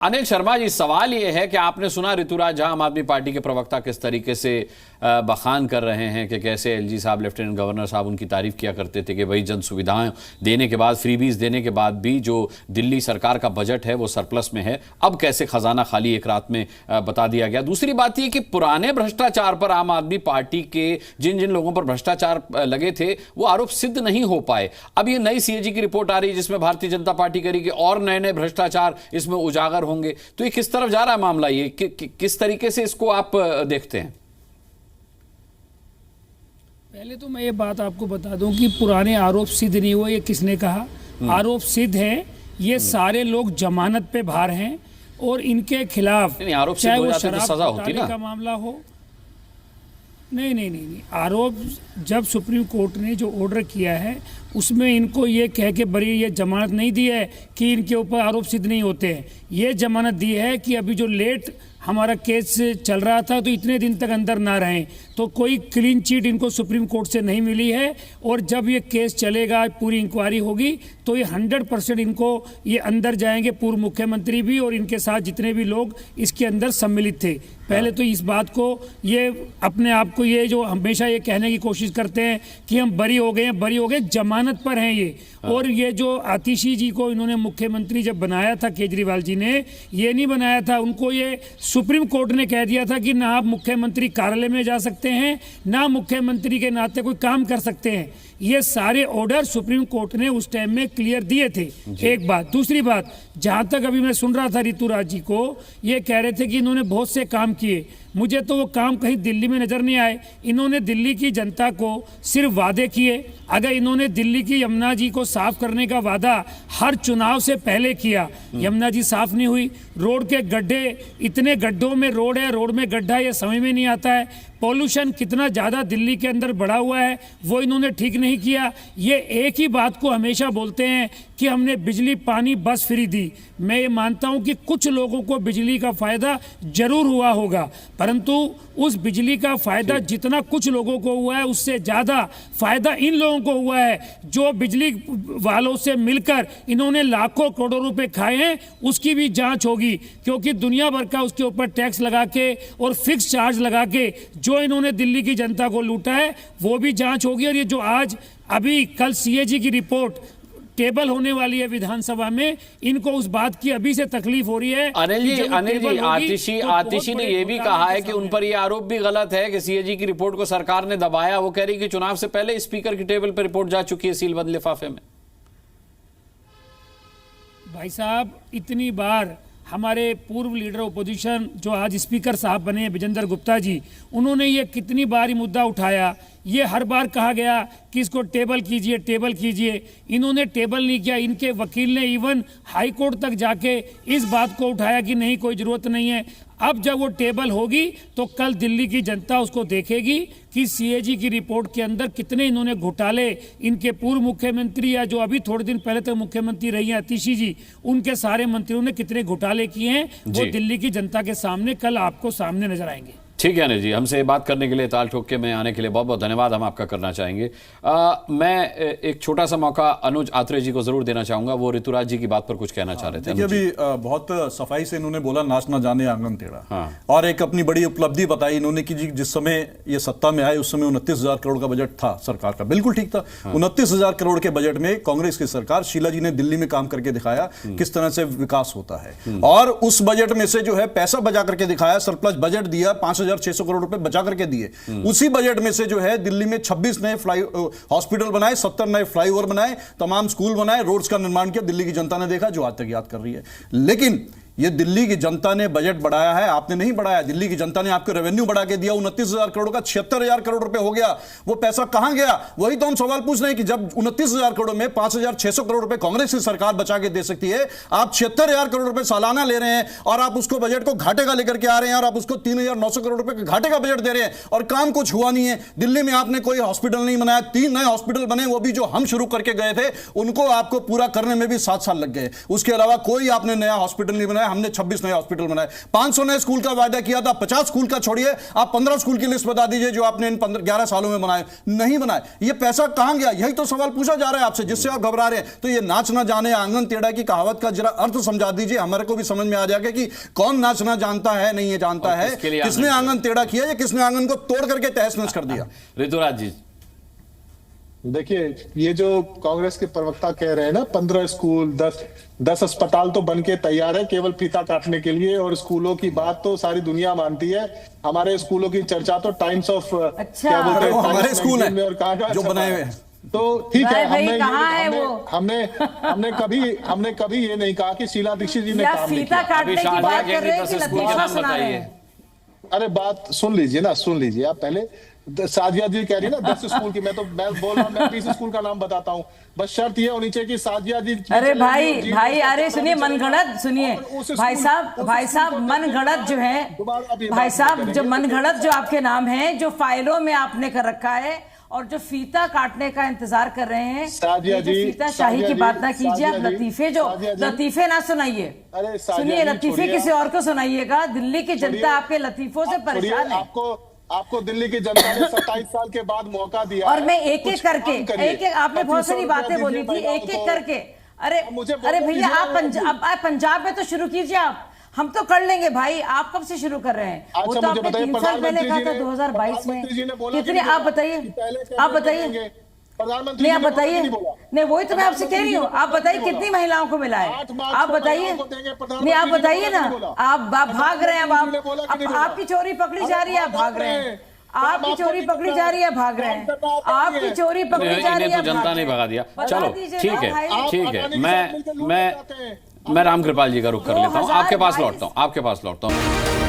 अनिल शर्मा जी, सवाल ये है कि आपने सुना ऋतुराज झा आम आदमी पार्टी के प्रवक्ता किस तरीके से बखान कर रहे हैं कि कैसे एलजी साहब, लेफ्टिनेंट गवर्नर साहब उनकी तारीफ किया करते थे कि भाई जन सुविधाएं देने के बाद, फ्रीबीज देने के बाद भी जो दिल्ली सरकार का बजट है वो सरप्लस में है। अब कैसे खजाना खाली एक रात में बता दिया गया। दूसरी बात यह कि पुराने भ्रष्टाचार पर आम आदमी पार्टी के जिन जिन लोगों पर भ्रष्टाचार लगे थे वो आरोप सिद्ध नहीं हो पाए। अब ये नई सीएजी की रिपोर्ट आ रही है जिसमें भारतीय जनता पार्टी करेगी और नए नए भ्रष्टाचार इसमें उजागर होंगे। तो ये किस तरफ जा रहा है मामला, ये किस तरीके से इसको आप देखते हैं? पहले तो मैं ये बात आपको बता दूं कि पुराने आरोप सिद्ध नहीं हुए, ये किसने कहा? आरोप सिद्ध है। ये सारे लोग जमानत पे बाहर हैं और इनके खिलाफ आरोप चाहे वो तो सजा होती ना का मामला हो, नहीं, आरोप जब सुप्रीम कोर्ट ने जो ऑर्डर किया है उसमें इनको ये कह के बरी ये जमानत नहीं दी है कि इनके ऊपर आरोप सिद्ध नहीं होते हैं। ये जमानत दी है कि अभी जो लेट हमारा केस चल रहा था तो इतने दिन तक अंदर ना रहें, तो कोई क्लीन चिट इनको सुप्रीम कोर्ट से नहीं मिली है। और जब ये केस चलेगा, पूरी इंक्वायरी होगी तो ये 100% इनको ये अंदर जाएंगे, पूर्व मुख्यमंत्री भी और इनके साथ जितने भी लोग इसके अंदर सम्मिलित थे। पहले तो इस बात को ये अपने आप को ये जो हमेशा ये कहने की कोशिश करते हैं कि हम बरी हो गए, जमानत पर हैं ये। और ये जो आतिशी जी को इन्होंने मुख्यमंत्री जब बनाया था, केजरीवाल जी ने ये नहीं बनाया था, उनको ये सुप्रीम कोर्ट ने कह दिया था कि ना आप मुख्यमंत्री कार्यालय में जा सकते हैं, ना मुख्यमंत्री के नाते कोई काम कर सकते हैं। ये सारे ऑर्डर सुप्रीम कोर्ट ने उस टाइम में क्लियर दिए थे। एक बात। दूसरी बात, जहां तक अभी मैं सुन रहा था ऋतुराज जी को, ये कह रहे थे कि इन्होंने बहुत से काम किए। मुझे तो वो काम कहीं दिल्ली में नजर नहीं आए। इन्होंने दिल्ली की जनता को सिर्फ वादे किए। अगर इन्होंने दिल्ली की यमुना जी को साफ करने का वादा हर चुनाव से पहले किया, यमुना जी साफ नहीं हुई। रोड के गड्ढे, इतने गड्ढों में रोड है, रोड में गड्ढा, ये समझ में नहीं आता है। पॉल्यूशन कितना ज़्यादा दिल्ली के अंदर बढ़ा हुआ है, वो इन्होंने ठीक नहीं किया। ये एक ही बात को हमेशा बोलते हैं कि हमने बिजली, पानी, बस फ्री दी। मैं ये मानता हूं कि कुछ लोगों को बिजली का फ़ायदा जरूर हुआ होगा, परंतु उस बिजली का फ़ायदा जितना कुछ लोगों को हुआ है उससे ज़्यादा फ़ायदा इन लोगों को हुआ है जो बिजली वालों से मिलकर इन्होंने लाखों करोड़ों रुपए खाए हैं। उसकी भी जांच होगी, क्योंकि दुनिया भर का उसके ऊपर टैक्स लगा के और फिक्स चार्ज लगा के जो इन्होंने दिल्ली की जनता को लूटा है वो भी जांच होगी। और ये जो आज अभी कल सीएजी की रिपोर्ट टेबल होने वाली है विधानसभा में, इनको उस बात की अभी से तकलीफ हो रही है। अनिल जी, आतिशी ने यह भी कहा है कि उन पर यह आरोप भी गलत है कि सीएजी की रिपोर्ट को सरकार ने दबाया। वो कह रही कि चुनाव से पहले स्पीकर की टेबल पर रिपोर्ट जा चुकी है सीलबंद लिफाफे में। भाई साहब, इतनी बार हमारे पूर्व लीडर ओपोजिशन जो आज स्पीकर साहब बने हैं, विजेंद्र गुप्ता जी, उन्होंने ये कितनी बार ये मुद्दा उठाया। ये हर बार कहा गया कि इसको टेबल कीजिए। इन्होंने टेबल नहीं किया। इनके वकील ने इवन हाई कोर्ट तक जाके इस बात को उठाया कि नहीं, कोई ज़रूरत नहीं है। अब जब वो टेबल होगी तो कल दिल्ली की जनता उसको देखेगी कि सीएजी की रिपोर्ट के अंदर कितने इन्होंने घोटाले, इनके पूर्व मुख्यमंत्री या जो अभी थोड़े दिन पहले तक मुख्यमंत्री रही हैं आतिशी जी, उनके सारे मंत्रियों ने कितने घोटाले किए हैं, वो दिल्ली की जनता के सामने कल आपको सामने नजर आएंगे। ठीक है अनिल जी, हमसे बात करने के लिए, ताल ठोक के में आने के लिए बहुत बहुत धन्यवाद हम आपका करना चाहेंगे। मैं एक छोटा सा मौका अनुज आत्रे जी को जरूर देना चाहूंगा। वो ऋतुराज जी की बात पर कुछ कहना चाह रहे थे। अभी बहुत सफाई से इन्होंने बोला नाच ना जाने आंगन टेढ़ा, और एक अपनी बड़ी उपलब्धि बताई इन्होंने कि जिस समय ये सत्ता में आए उस समय 29,000 करोड़ का बजट था सरकार का। बिल्कुल ठीक था। 29,000 करोड़ के बजट में कांग्रेस की सरकार, शीला जी ने दिल्ली में काम करके दिखाया किस तरह से विकास होता है। और उस बजट में से जो है पैसा बचा करके दिखाया, सरप्लस बजट दिया, 5,600 करोड़ रुपए बचा करके दिए। उसी बजट में से जो है दिल्ली में 26 नए हॉस्पिटल बनाए, 70 नए फ्लाईओवर बनाए, तमाम स्कूल बनाए, रोड्स का निर्माण किया। दिल्ली की जनता ने देखा, जो आज तक याद कर रही है। लेकिन ये दिल्ली की जनता ने बजट बढ़ाया है, आपने नहीं बढ़ाया। दिल्ली की जनता ने आपको रेवेन्यू बढ़ा के दिया। 29,000 करोड़ का 76,000 करोड़ रुपए हो गया। वो पैसा कहां गया? वही तो हम सवाल पूछ रहे हैं कि जब 29,000 करोड़ में 5,600 करोड़ रुपए कांग्रेस की सरकार बचा के दे सकती है, आप 76,000 करोड़ रुपए सालाना ले रहे हैं और आप उसको बजट को घाटे का लेकर के आ रहे हैं, और आप उसको 3,900 करोड़ रुपए घाटे का बजट दे रहे हैं और काम कुछ हुआ नहीं है। दिल्ली में आपने कोई हॉस्पिटल नहीं बनाया। 3 नए हॉस्पिटल बने, वो भी जो हम शुरू करके गए थे, उनको आपको पूरा करने में भी 7 साल लग गए। उसके अलावा कोई आपने नया हॉस्पिटल नहीं बनाया। हमने 26 नए हॉस्पिटल बनाए, 500 नए स्कूल का वायदा किया था, 50 स्कूल का छोड़िए, आप 15 स्कूल की लिस्ट बता दीजिए जो आपने इन 11 सालों में बनाए, नहीं बनाए। ये पैसा कहां गया, यही तो सवाल पूछा जा रहा है आपसे, जिससे आप घबरा रहे हैं। तो ये नाच ना जाने आंगन टेढ़ा की कहावत का जरा अर्थ समझा दीजिए, हमारे को भी समझ में आ जाएगा कि कौन नाचना जानता है, नहीं ये जानता है, किसने आंगन टेढ़ा किया या किसने आंगन को तोड़ करके तहस नहस कर दिया। ऋतुराज जी, देखिए, ये जो कांग्रेस के प्रवक्ता कह रहे हैं ना, 15 स्कूल, 10 अस्पताल तो बन के तैयार है केवल फीता काटने के लिए, और स्कूलों की बात तो सारी दुनिया मानती है। हमारे स्कूलों की चर्चा तो टाइम्स ऑफ क्या बोलते हैं, हमारे स्कूल है और कहा जो बनाए हुए हैं। तो ठीक है, हमने कभी ये नहीं कहा कि शीला दीक्षित जी ने काम नहीं किया। काटने की बात कर रहे हैं कि लतीफा सुना रहे हैं। अरे बात सुन लीजिए ना, सुन लीजिए आप पहले। साजिया जी कह रही है ना 10 स्कूल की, मैं बोल रहा हूँ, मैं 20 स्कूल का नाम बताता हूँ। बस शर्त ये होनी चाहिए कि साजिया जी। अरे भाई अरे सुनिए, मनगढ़ंत सुनिए भाई साहब मनगढ़ंत जो है, भाई साहब जो मनगढ़ंत जो आपके नाम है, जो फाइलों में आपने कर रखा है और जो फीता काटने का इंतजार कर रहे हैं, ये जो फीता शाही की बात ना कीजिए। आप लतीफे ना सुनाइए, सुनिए लतीफे किसी और को सुनाइएगा। दिल्ली की जनता आपके लतीफों से परेशान है। आपको दिल्ली की जनता ने 27 साल के बाद मौका दिया, और मैं एक एक करके आपने बहुत सारी बातें बोली थी, एक एक करके। अरे भैया, आप पंजाब में तो शुरू कीजिए, आप हम तो कर लेंगे भाई। आप कब से शुरू कर रहे हैं? वो तो आपने 3 साल पहले कहा था 2022 में। कितने आप बताइए नहीं, आप बताइए नहीं, वही तो मैं आपसे कह रही हूँ। आप बताइए कितनी महिलाओं को मिला है, आप बताइए नहीं, आप बताइए ना। आप भाग रहे हैं, अब आपकी चोरी पकड़ी जा रही है, आप भाग रहे हैं। आपकी चोरी पकड़ी जा रही है, भाग रहे हैं। आपकी चोरी पकड़ी जा रही है, तो जनता ने भगा दिया। चलो ठीक है, मैं रामकृपाल जी का रुख कर लेता हूँ, आपके पास लौटता हूँ।